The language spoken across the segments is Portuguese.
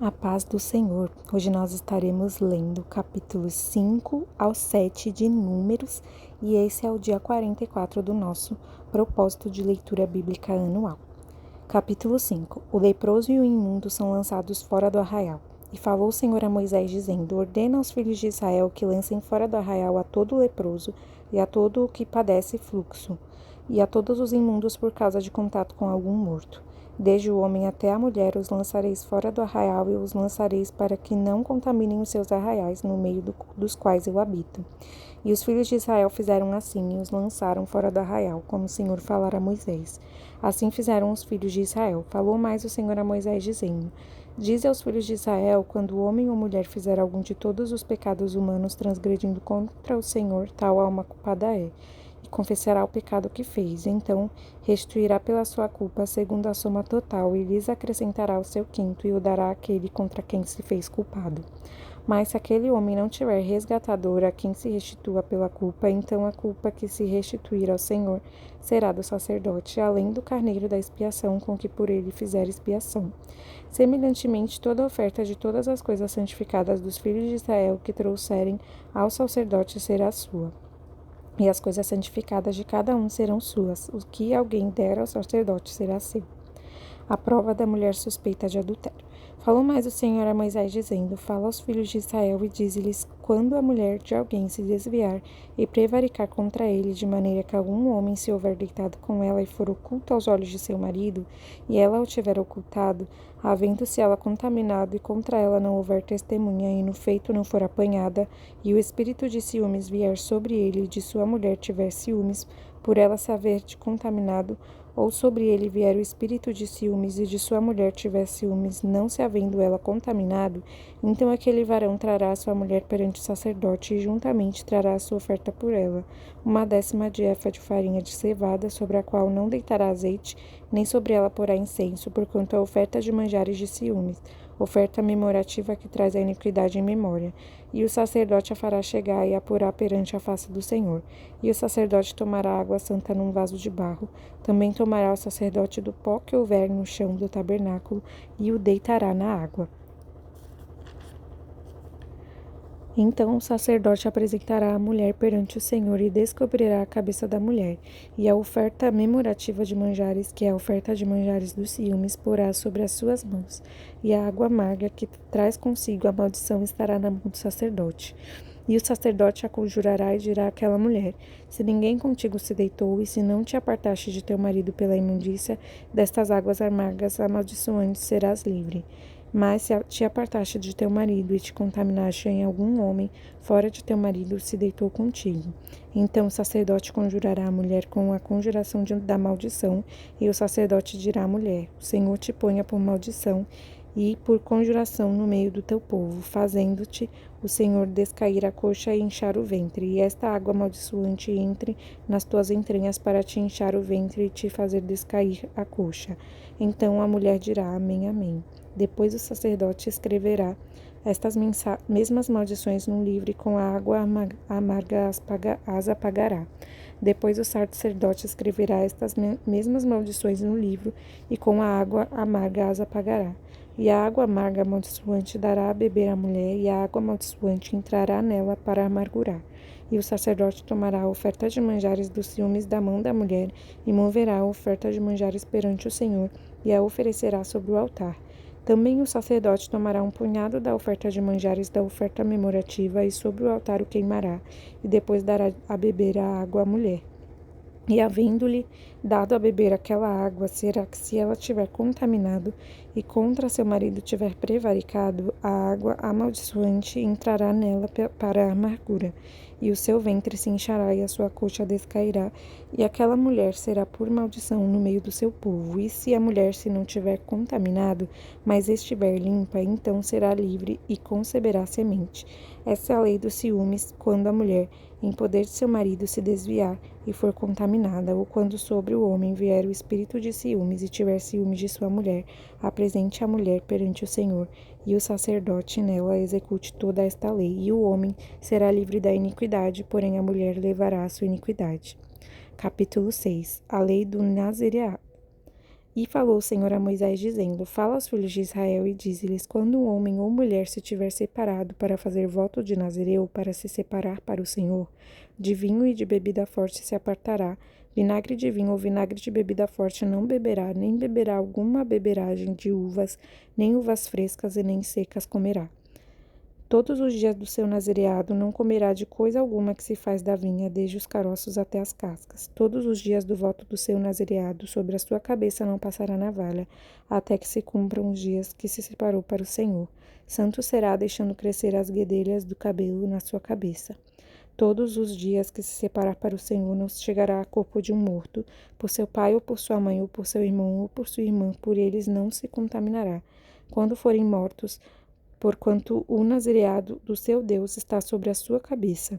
A paz do Senhor. Hoje nós estaremos lendo capítulos 5 ao 7 de Números e esse é o dia 44 do nosso propósito de leitura bíblica anual. Capítulo 5. O leproso e o imundo são lançados fora do arraial. E falou o Senhor a Moisés, dizendo: Ordena aos filhos de Israel que lancem fora do arraial a todo leproso e a todo o que padece fluxo, e a todos os imundos por causa de contato com algum morto. Desde o homem até a mulher os lançareis fora do arraial e os lançareis para que não contaminem os seus arraiais no meio dos quais eu habito. E os filhos de Israel fizeram assim e os lançaram fora do arraial, como o Senhor falara a Moisés. Assim fizeram os filhos de Israel. Falou mais o Senhor a Moisés, dizendo: Dize aos filhos de Israel, quando o homem ou mulher fizer algum de todos os pecados humanos transgredindo contra o Senhor, tal alma culpada é. E confessará o pecado que fez. Então restituirá pela sua culpa segundo a soma total, e lhes acrescentará o seu quinto, e o dará àquele contra quem se fez culpado. Mas se aquele homem não tiver resgatador a quem se restitua pela culpa, então a culpa que se restituir ao Senhor será do sacerdote, além do carneiro da expiação com que por ele fizer expiação. Semelhantemente, toda oferta de todas as coisas santificadas dos filhos de Israel que trouxerem ao sacerdote será sua. E as coisas santificadas de cada um serão suas. O que alguém der ao sacerdote será seu. A prova da mulher suspeita de adultério. Falou mais o Senhor a Moisés, dizendo: Fala aos filhos de Israel e dize-lhes: Quando a mulher de alguém se desviar e prevaricar contra ele, de maneira que algum homem se houver deitado com ela e for oculto aos olhos de seu marido, e ela o tiver ocultado, havendo-se ela contaminado, e contra ela não houver testemunha, e no feito não for apanhada, e o espírito de ciúmes vier sobre ele, e de sua mulher tiver ciúmes, por ela se haver contaminado, ou sobre ele vier o espírito de ciúmes e de sua mulher tiver ciúmes, não se havendo ela contaminado, então aquele varão trará a sua mulher perante o sacerdote e juntamente trará a sua oferta por ela, 1/10 de efa de farinha de cevada, sobre a qual não deitará azeite, nem sobre ela porá incenso, porquanto é oferta de manjares de ciúmes, oferta memorativa que traz a iniquidade em memória. E o sacerdote a fará chegar e a porá perante a face do Senhor. E o sacerdote tomará água santa num vaso de barro. Também tomará o sacerdote do pó que houver no chão do tabernáculo e o deitará na água. Então o sacerdote apresentará a mulher perante o Senhor e descobrirá a cabeça da mulher, e a oferta memorativa de manjares, que é a oferta de manjares dos ciúmes, porá sobre as suas mãos, e a água amarga que traz consigo a maldição estará na mão do sacerdote. E o sacerdote a conjurará e dirá àquela mulher: Se ninguém contigo se deitou, e se não te apartaste de teu marido pela imundícia, destas águas amargas amaldiçoantes serás livre. Mas se te apartaste de teu marido e te contaminaste em algum homem fora de teu marido se deitou contigo, então o sacerdote conjurará a mulher com a conjuração da maldição, e o sacerdote dirá à mulher: O Senhor te ponha por maldição e por conjuração no meio do teu povo, fazendo-te o Senhor descair a coxa e inchar o ventre, e esta água amaldiçoante entre nas tuas entranhas para te inchar o ventre e te fazer descair a coxa. Então a mulher dirá: Amém, amém. Depois o sacerdote escreverá estas mesmas maldições num livro e com a água amarga as apagará. Depois o sacerdote escreverá estas mesmas maldições no livro e com a água amarga as apagará. E a água amarga amaldiçoante dará a beber à mulher, e a água amaldiçoante entrará nela para amargurar. E o sacerdote tomará a oferta de manjares dos ciúmes da mão da mulher, e moverá a oferta de manjares perante o Senhor, e a oferecerá sobre o altar. Também o sacerdote tomará um punhado da oferta de manjares da oferta memorativa, e sobre o altar o queimará, e depois dará a beber a água à mulher. E havendo-lhe dado a beber aquela água, será que se ela tiver contaminado e contra seu marido tiver prevaricado, a água amaldiçoante entrará nela para a amargura, e o seu ventre se inchará e a sua coxa descairá, e aquela mulher será por maldição no meio do seu povo. E se a mulher se não tiver contaminado, mas estiver limpa, então será livre e conceberá semente. Essa é a lei dos ciúmes, quando a mulher, em poder de seu marido, se desviar e for contaminada, ou quando sobre o homem vier o espírito de ciúmes e tiver ciúmes de sua mulher, apresente a mulher perante o Senhor, e o sacerdote nela execute toda esta lei, e o homem será livre da iniquidade, porém a mulher levará a sua iniquidade. Capítulo 6. A lei do nazireado. E falou o Senhor a Moisés, dizendo: Fala aos filhos de Israel e dize-lhes: Quando um homem ou mulher se tiver separado para fazer voto de Nazireu, para se separar para o Senhor, de vinho e de bebida forte se apartará. Vinagre de vinho ou vinagre de bebida forte não beberá, nem beberá alguma beberagem de uvas, nem uvas frescas e nem secas comerá. Todos os dias do seu nazireado não comerá de coisa alguma que se faz da vinha, desde os caroços até as cascas. Todos os dias do voto do seu nazireado, sobre a sua cabeça não passará navalha, até que se cumpram os dias que se separou para o Senhor. Santo será, deixando crescer as guedelhas do cabelo na sua cabeça. Todos os dias que se separar para o Senhor, não se chegará a corpo de um morto, por seu pai ou por sua mãe, ou por seu irmão ou por sua irmã, por eles não se contaminará. Quando forem mortos, porquanto o nazireado do seu Deus está sobre a sua cabeça.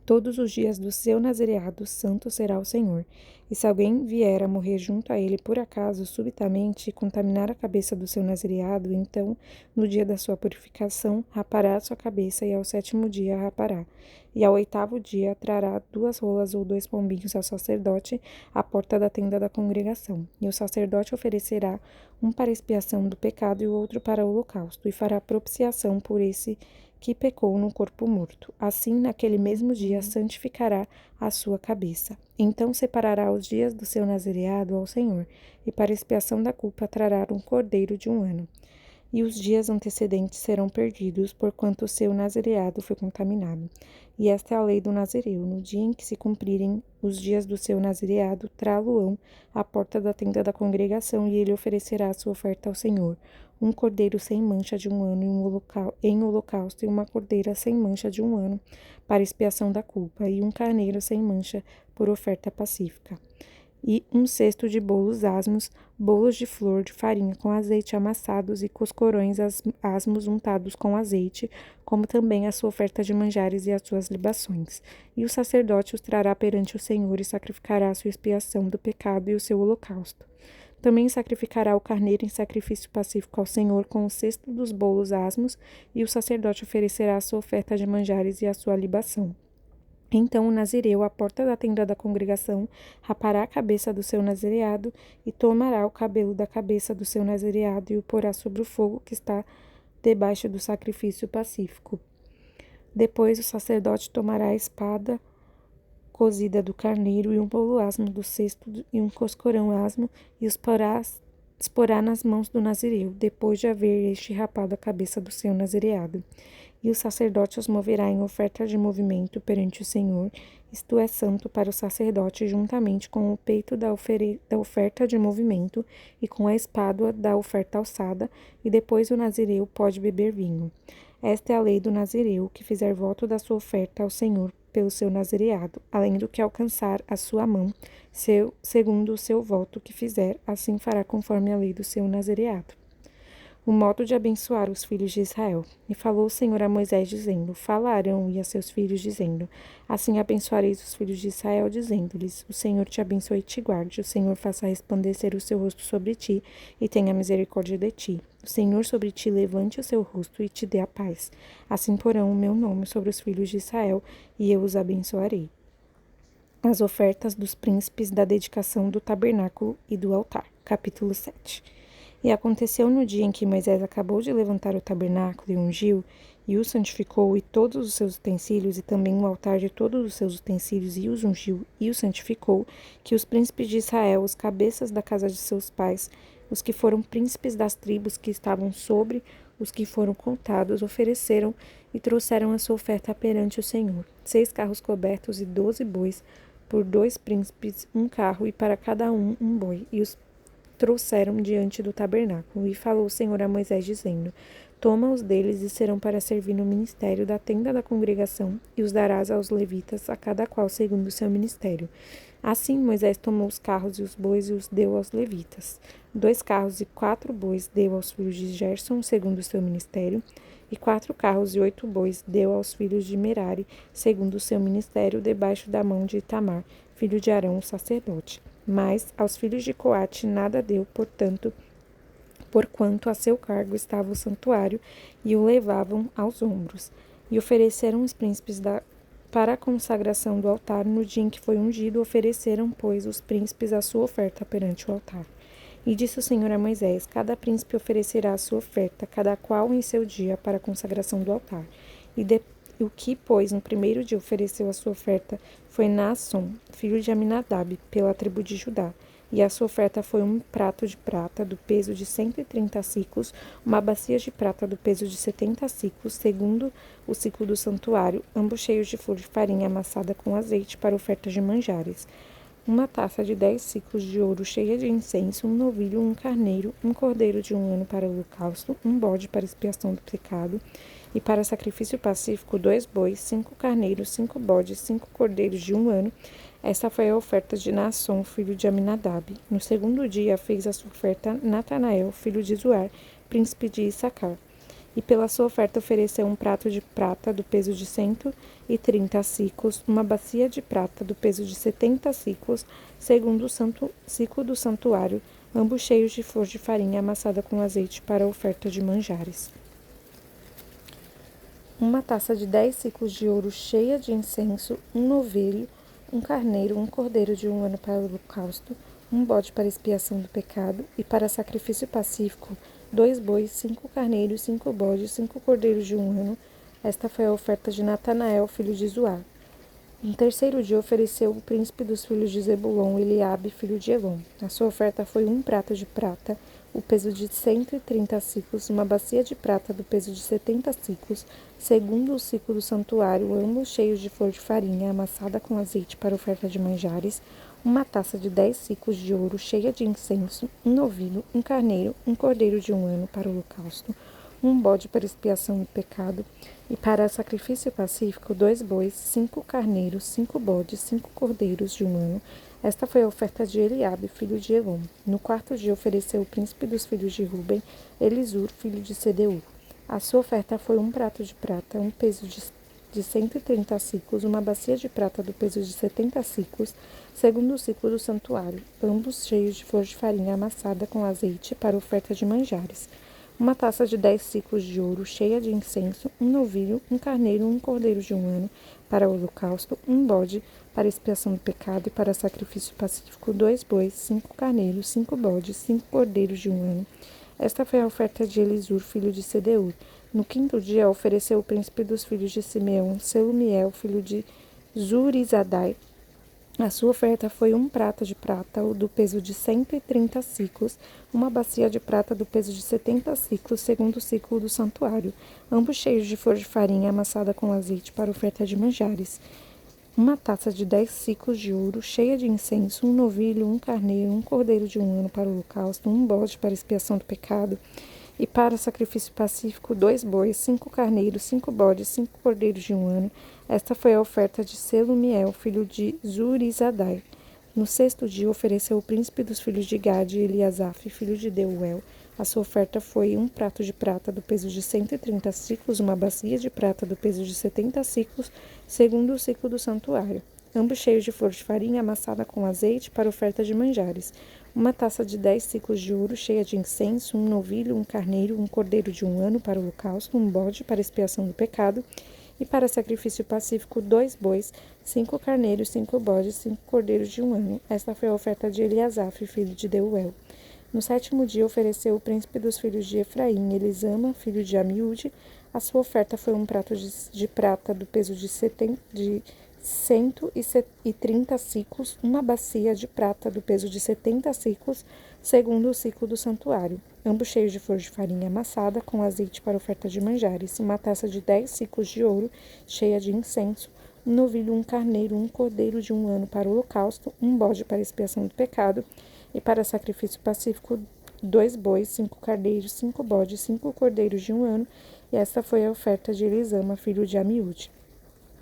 Todos os dias do seu nazireado, santo será o Senhor. E se alguém vier a morrer junto a ele, por acaso, subitamente, e contaminar a cabeça do seu nazireado, então, no dia da sua purificação, rapará a sua cabeça, e ao 7º dia rapará. E ao 8º dia trará 2 rolas ou 2 pombinhos ao sacerdote à porta da tenda da congregação. E o sacerdote oferecerá um para expiação do pecado e o outro para o holocausto, e fará propiciação por esse que pecou no corpo morto. Assim, naquele mesmo dia, santificará a sua cabeça. Então separará os dias do seu nazireado ao Senhor, e para expiação da culpa trará um cordeiro de 1 ano. E os dias antecedentes serão perdidos, porquanto o seu nazireado foi contaminado. E esta é a lei do nazireu. No dia em que se cumprirem os dias do seu nazireado, trá-lo-ão à porta da tenda da congregação, e ele oferecerá a sua oferta ao Senhor: um cordeiro sem mancha de 1 ano em holocausto, e uma cordeira sem mancha de 1 ano para expiação da culpa, e um carneiro sem mancha por oferta pacífica. E 1 cesto de bolos asmos, bolos de flor de farinha com azeite amassados e coscorões asmos untados com azeite, como também a sua oferta de manjares e as suas libações. E o sacerdote os trará perante o Senhor e sacrificará a sua expiação do pecado e o seu holocausto. Também sacrificará o carneiro em sacrifício pacífico ao Senhor com o cesto dos bolos asmos, e o sacerdote oferecerá a sua oferta de manjares e a sua libação. Então o nazireu, à porta da tenda da congregação, rapará a cabeça do seu nazireado, e tomará o cabelo da cabeça do seu nazireado e o porá sobre o fogo que está debaixo do sacrifício pacífico. Depois o sacerdote tomará a espada cozida do carneiro e um bolo asmo do cesto e um coscorão asmo, e os porá nas mãos do nazireu, depois de haver este rapado a cabeça do seu nazireado. E o sacerdote os moverá em oferta de movimento perante o Senhor, isto é santo para o sacerdote, juntamente com o peito da oferta de movimento e com a espádua da oferta alçada, e depois o nazireu pode beber vinho. Esta é a lei do nazireu, que fizer voto da sua oferta ao Senhor pelo seu nazireado, além do que alcançar a sua mão, segundo o seu voto que fizer, assim fará conforme a lei do seu nazireado. O modo de abençoar os filhos de Israel. E falou o Senhor a Moisés, dizendo: Fala a Arão e a seus filhos, dizendo: Assim abençoareis os filhos de Israel, dizendo-lhes: O Senhor te abençoe e te guarde, o Senhor faça resplandecer o seu rosto sobre ti e tenha misericórdia de ti. O Senhor sobre ti levante o seu rosto e te dê a paz. Assim porão o meu nome sobre os filhos de Israel, e eu os abençoarei. As ofertas dos príncipes da dedicação do tabernáculo e do altar. Capítulo 7. E aconteceu no dia em que Moisés acabou de levantar o tabernáculo e ungiu, e o santificou, e todos os seus utensílios, e também o altar de todos os seus utensílios, e os ungiu, e o santificou, que os príncipes de Israel, os cabeças da casa de seus pais, os que foram príncipes das tribos que estavam sobre os que foram contados, ofereceram e trouxeram a sua oferta perante o Senhor: 6 carros cobertos e 12 bois, por 2 príncipes, 1 carro, e para cada um boi. E os trouxeram diante do tabernáculo. E falou o Senhor a Moisés, dizendo: Toma-os deles e serão para servir no ministério da tenda da congregação, e os darás aos levitas, a cada qual segundo o seu ministério. Assim Moisés tomou os carros e os bois e os deu aos levitas. 2 carros e 4 bois deu aos filhos de Gerson, segundo o seu ministério, e 4 carros e 8 bois deu aos filhos de Merari, segundo o seu ministério, debaixo da mão de Itamar, filho de Arão, o sacerdote. Mas aos filhos de Coate nada deu, porquanto a seu cargo estava o santuário, e o levavam aos ombros. E ofereceram os príncipes para a consagração do altar. No dia em que foi ungido, ofereceram, pois, os príncipes a sua oferta perante o altar. E disse o Senhor a Moisés: cada príncipe oferecerá a sua oferta, cada qual em seu dia, para a consagração do altar. O que, pois, no primeiro dia ofereceu a sua oferta foi Naasson, filho de Aminadab, pela tribo de Judá. E a sua oferta foi um prato de prata do peso de 130 siclos, uma bacia de prata do peso de 70 siclos, segundo o ciclo do santuário, ambos cheios de flor de farinha amassada com azeite para ofertas de manjares. Uma taça de 10 siclos de ouro cheia de incenso, um novilho, um carneiro, um cordeiro de um ano para o holocausto, um bode para expiação do pecado, e para sacrifício pacífico 2 bois, 5 carneiros, 5 bodes, 5 cordeiros de um ano. Esta foi a oferta de Naasson, filho de Aminadab. No segundo dia fez a sua oferta Natanael, filho de Zuar, príncipe de Issacar. E pela sua oferta ofereceu um prato de prata do peso de 130 siclos, uma bacia de prata do peso de 70 siclos, segundo o ciclo do santuário, ambos cheios de flor de farinha amassada com azeite para a oferta de manjares. Uma taça de 10 siclos de ouro cheia de incenso, um novilho, um carneiro, um cordeiro de um ano para o holocausto, um bode para expiação do pecado, e para sacrifício pacífico 2 bois, 5 carneiros, 5 bodes, 5 cordeiros de um ano. Esta foi a oferta de Natanael, filho de Zuar. No terceiro dia ofereceu o príncipe dos filhos de Zebulon, Eliabe, filho de Elon. A sua oferta foi um prato de prata, o peso de 130 siclos, uma bacia de prata do peso de 70 siclos, segundo o ciclo do santuário, ambos cheios de flor de farinha amassada com azeite para oferta de manjares, uma taça de 10 siclos de ouro cheia de incenso, um novilho, um carneiro, um cordeiro de um ano para o holocausto, um bode para expiação do pecado, e para sacrifício pacífico 2 bois, 5 carneiros, 5 bodes, 5 cordeiros de um ano. Esta foi a oferta de Eliabe, filho de Elon. No quarto dia ofereceu o príncipe dos filhos de Ruben, Elisur, filho de Sedeur. A sua oferta foi um prato de prata, um peso de 130 siclos, uma bacia de prata do peso de 70 siclos, segundo o ciclo do santuário, ambos cheios de flor de farinha amassada com azeite para oferta de manjares. Uma taça de 10 siclos de ouro cheia de incenso, um novilho, um carneiro, um cordeiro de um ano para o holocausto, um bode para expiação do pecado e para sacrifício pacífico 2 bois, 5 carneiros, 5 bodes, 5 cordeiros de um ano. Esta foi a oferta de Elisur, filho de Sedeur. No quinto dia ofereceu o príncipe dos filhos de Simeão, Selumiel, filho de Zurizadai. A sua oferta foi um prato de prata, do peso de 130 siclos, uma bacia de prata do peso de 70 siclos, segundo o ciclo do santuário, ambos cheios de flor de farinha amassada com azeite para oferta de manjares. Uma taça de 10 siclos de ouro, cheia de incenso, um novilho, um carneiro, um cordeiro de um ano para o holocausto, um bode para expiação do pecado, e para sacrifício pacífico 2 bois, 5 carneiros, 5 bodes, 5 cordeiros de um ano. Esta foi a oferta de Selumiel, filho de Zurizadai. No sexto dia ofereceu o príncipe dos filhos de Gade, Eliasaf, filho de Deuel. A sua oferta foi um prato de prata do peso de 130 siclos, uma bacia de prata do peso de 70 siclos, segundo o ciclo do santuário, ambos cheios de flor de farinha amassada com azeite para oferta de manjares. Uma taça de 10 siclos de ouro cheia de incenso, um novilho, um carneiro, um cordeiro de um ano para o holocausto, um bode para expiação do pecado, e para sacrifício pacífico 2 bois, 5 carneiros, 5 bodes, 5 cordeiros de um ano. Esta foi a oferta de Eliasaf, filho de Deuel. No sétimo dia ofereceu o príncipe dos filhos de Efraim, Elisama, filho de Amiúde. A sua oferta foi um prato de prata do peso de 130 siclos, uma bacia de prata do peso de 70 siclos, segundo o ciclo do santuário, ambos cheios de flor de farinha amassada com azeite para oferta de manjares, uma taça de 10 siclos de ouro cheia de incenso, um novilho, um carneiro, um cordeiro de um ano para o holocausto, um bode para expiação do pecado, e para sacrifício pacífico 2 bois, 5 carneiros, 5 bodes, 5 cordeiros de um ano, e esta foi a oferta de Elisama, filho de Amiúde.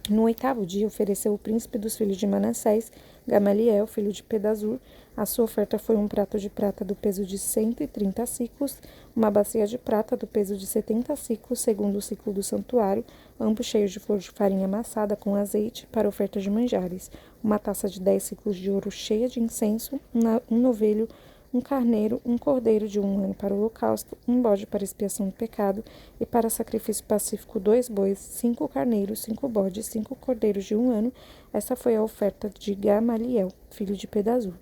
No oitavo dia ofereceu o príncipe dos filhos de Manassés, Gamaliel, filho de Pedazur. A sua oferta foi um prato de prata do peso de 130 siclos, uma bacia de prata do peso de 70 siclos, segundo o ciclo do santuário, ambos cheios de flor de farinha amassada com azeite para oferta de manjares, uma taça de 10 siclos de ouro cheia de incenso, um novilho, um carneiro, um cordeiro de um ano para o holocausto, um bode para expiação do pecado, e para sacrifício pacífico 2 bois, 5 carneiros, 5 bodes, 5 cordeiros de um ano. Esta foi a oferta de Gamaliel, filho de Pedazur.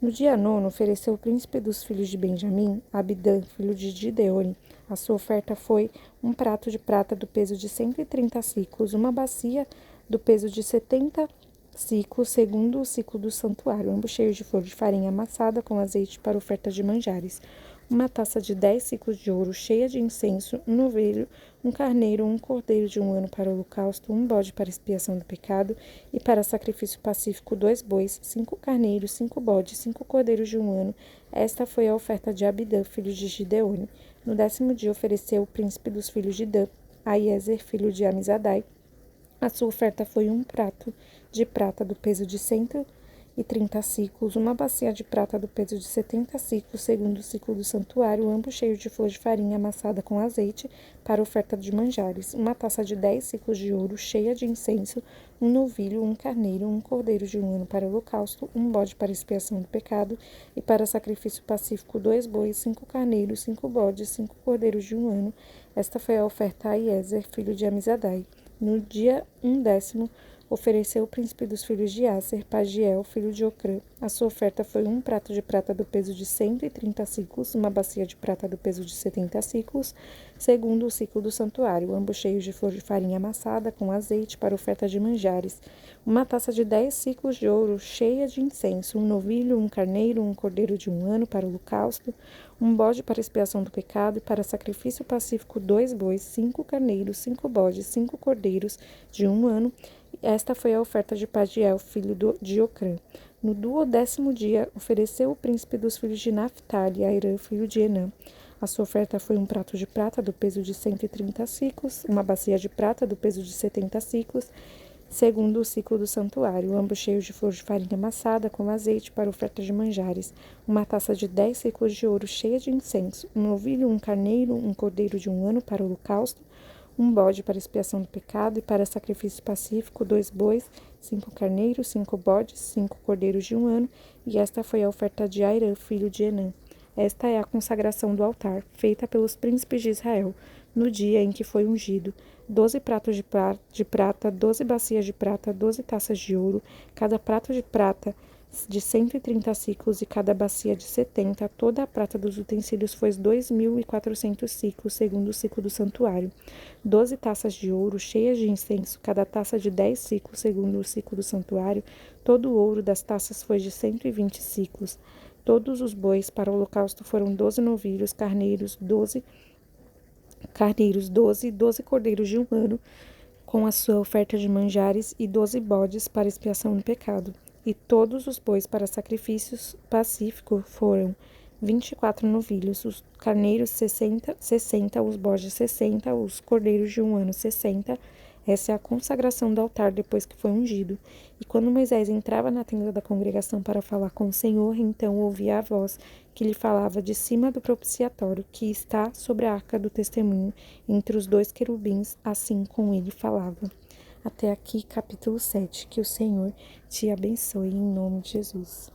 No dia 9, ofereceu o príncipe dos filhos de Benjamim, Abidã, filho de Gideone. A sua oferta foi um prato de prata do peso de 130 siclos, uma bacia do peso de 70 ciclos, segundo o ciclo do santuário, ambos cheios de flor de farinha amassada com azeite para oferta de manjares. Uma taça de 10 ciclos de ouro cheia de incenso, um novilho, um carneiro, um cordeiro de 1 ano para o holocausto, um bode para expiação do pecado e para sacrifício pacífico 2 bois, 5 carneiros, 5 bodes, 5 cordeiros de 1 ano. Esta foi a oferta de Abidã, filho de Gideone. No 10º dia ofereceu o príncipe dos filhos de Dan, Aiezer, filho de Amizadai. A sua oferta foi um prato de prata do peso de 130 ciclos, uma bacia de prata do peso de 70 ciclos, segundo o ciclo do santuário, ambos cheios de flor de farinha amassada com azeite, para oferta de manjares, uma taça de 10 ciclos de ouro cheia de incenso, um novilho, um carneiro, um cordeiro de 1 ano para o holocausto, um bode para expiação do pecado, e para sacrifício pacífico 2 bois, 5 carneiros, 5 bodes, 5 cordeiros de 1 ano. Esta foi a oferta a Aiezer, filho de Amizadai. No dia 10º, ofereceu o príncipe dos filhos de Aser, Pagiel, filho de Ocrã. A sua oferta foi um prato de prata do peso de 130 ciclos, uma bacia de prata do peso de 70 ciclos, segundo o ciclo do santuário, ambos cheios de flor de farinha amassada com azeite para oferta de manjares. Uma taça de 10 ciclos de ouro cheia de incenso, um novilho, um carneiro, um cordeiro de 1 ano para o holocausto, um bode para expiação do pecado e para sacrifício pacífico 2 bois, 5 carneiros, 5 bodes, 5 cordeiros de 1 ano. Esta foi a oferta de Pagiel, filho de Ocrã. No 10º dia, ofereceu o príncipe dos filhos de Naphtali, Airã, filho de Enã. A sua oferta foi um prato de prata do peso de 130 ciclos, uma bacia de prata do peso de 70 ciclos, segundo o ciclo do santuário, ambos cheios de flor de farinha amassada com azeite para oferta de manjares, uma taça de 10 ciclos de ouro cheia de incenso, um novilho, um carneiro, um cordeiro de 1 ano para o holocausto, um bode para expiação do pecado e para sacrifício pacífico 2 bois, 5 carneiros, 5 bodes, 5 cordeiros de 1 ano, e esta foi a oferta de Airã, filho de Enã. Esta é a consagração do altar, feita pelos príncipes de Israel, no dia em que foi ungido. 12 pratos de prata, 12 bacias de prata, 12 taças de ouro, cada prato de prata de 130 ciclos e cada bacia de 70, toda a prata dos utensílios foi 2.400 ciclos, segundo o ciclo do santuário. 12 taças de ouro cheias de incenso, cada taça de 10 ciclos, segundo o ciclo do santuário. Todo o ouro das taças foi de 120 ciclos. Todos os bois para o holocausto foram 12 novilhos, carneiros 12 e 12 cordeiros de 1 ano, com a sua oferta de manjares, e 12 bodes para expiação do pecado. E todos os bois para sacrifícios pacífico foram 24 novilhos, os carneiros 60, os bodes 60, os cordeiros de 1 ano 60. Essa é a consagração do altar depois que foi ungido. E quando Moisés entrava na tenda da congregação para falar com o Senhor, então ouvia a voz que lhe falava de cima do propiciatório, que está sobre a arca do testemunho, entre os 2 querubins, assim como ele falava. Até aqui, capítulo 7. Que o Senhor te abençoe em nome de Jesus.